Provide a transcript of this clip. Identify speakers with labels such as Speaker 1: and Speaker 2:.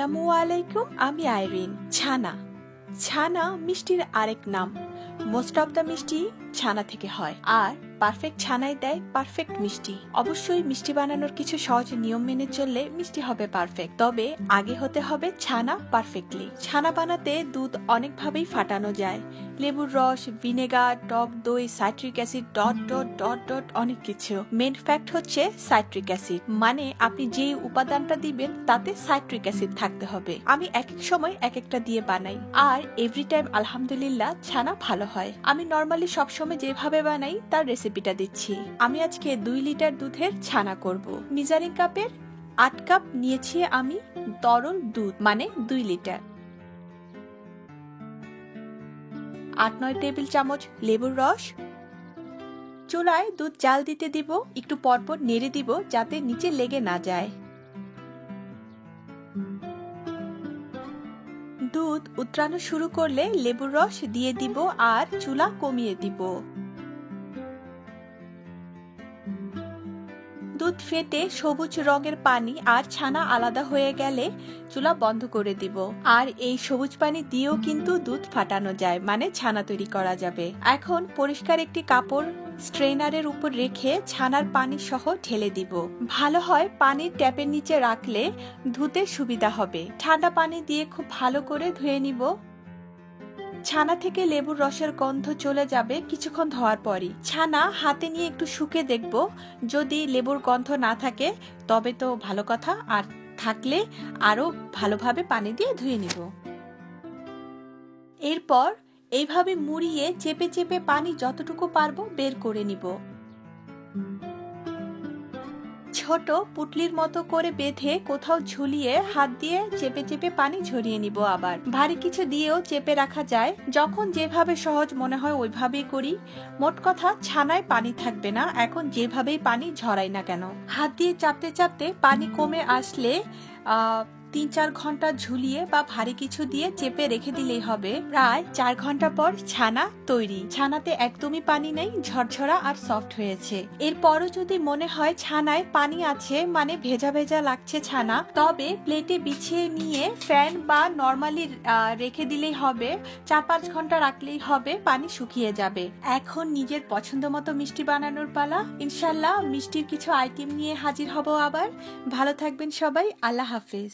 Speaker 1: আসসালামু আলাইকুম। আমি আইরিন। ছানা ছানা মিষ্টির আরেক নাম। মোস্ট অফ দ্য মিষ্টি ছানা থেকে হয়, আর পারফেক্ট ছানাই দেয় পারফেক্ট মিষ্টি। অবশ্যই মিষ্টি বানানোর কিছু সহজ নিয়ম মেনে চললে মিষ্টি হবে পারফেক্ট, তবে আগে হতে হবে ছানা পারফেক্টলি। ছানা বানাতে দুধ অনেকভাবেই ফাটানো যায়, লেবুর রস, ভিনেগার, টক দই, citric acid, dot dot dot dot অনেক কিছু। মেন ফ্যাক্ট হচ্ছে সাইট্রিক অ্যাসিড, মানে আপনি যেই উপাদানটা দিবেন তাতে সাইট্রিক অ্যাসিড থাকতে হবে। আমি এক এক সময় এক একটা দিয়ে বানাই, আর এভরি টাইম আলহামদুলিল্লাহ ছানা ভালো হয়। আমি নর্মালি সবসময় যেভাবে বানাই তার রেসিপিটা দিচ্ছি। আমি আজকে 2 লিটার দুধের ছানা করব। মেজারিং কাপের 8 কাপ নিয়েছি আমি তরল দুধ, মানে 2 লিটার। 8-9 টেবিল চামচ লেবুর রস। চুলায় দুধ জাল দিতে দিব, একটু পরপর নেড়ে দিব যাতে নিচে লেগে না যায়। দুধ উতরানো শুরু করলে লেবুর রস দিয়ে দিব আর চুলা কমিয়ে দিব। দুধ ফেটে সবুজ রঙের পানি আর ছানা আলাদা হয়ে গেলে চুলা বন্ধ করে দিব। আর এই সবুজ পানি দিয়েও কিন্তু দুধ ফাটানো যায়, মানে ছানা তৈরি করা যাবে। এখন পরিষ্কার একটি কাপড় স্ট্রেনারের উপর রেখে ছানার পানি সহ ঢেলে দিব। ভালো হয় পানির ট্যাপের নিচে রাখলে ধুতে সুবিধা হবে। ঠান্ডা পানি দিয়ে খুব ভালো করে ধুয়ে নিব। ছানা থেকে লেবুর রসের গন্ধ চলে যাবে কিছুক্ষণ ধোয়ার পরই। ছানা হাতে নিয়ে একটু শুকে দেখব, যদি লেবুর গন্ধ না থাকে তবে তো ভালো কথা, আর থাকলে আরো ভালোভাবে পানি দিয়ে ধুয়ে নিব। এরপর এইভাবে মুড়িয়ে চেপে চেপে পানি যতটুকু পারবো বের করে নিব। ছোট পুটলির মতো করে বেঁধে কোথাও ঝুলিয়ে হাত দিয়ে চেপে চেপে পানি ঝরিয়ে নিব। আবার ভারী কিছু দিয়েও চেপে রাখা যায়, যখন যেভাবে সহজ মনে হয় ওইভাবেই করি। মোট কথা ছানায় পানি থাকবে না, এখন যেভাবেই পানি ঝরাই না কেন। হাত দিয়ে চাপতে চাপতে পানি কমে আসলে 3-4 ঘন্টা ঝুলিয়ে বা ভারী কিছু দিয়ে চেপে রেখে দিলেই হবে। প্রায় 4 ঘন্টা পর ছানা তৈরি। ছানাতে একদমই পানি নেই, ঝরঝরা আর সফট হয়েছে। এরপরও যদি মনে হয় ছানায় পানি আছে, মানে ভেজা ভেজা লাগছে ছানা, তবে প্লেটে বিছিয়ে নিয়ে ফ্যান বা নরমালি রেখে দিলেই হবে। 4-5 ঘন্টা রাখলেই হবে, পানি শুকিয়ে যাবে। এখন নিজের পছন্দ মতো মিষ্টি বানানোর পালা। ইনশাল্লাহ মিষ্টির কিছু আইটেম নিয়ে হাজির হব আবার। ভালো থাকবেন সবাই। আল্লাহ হাফেজ।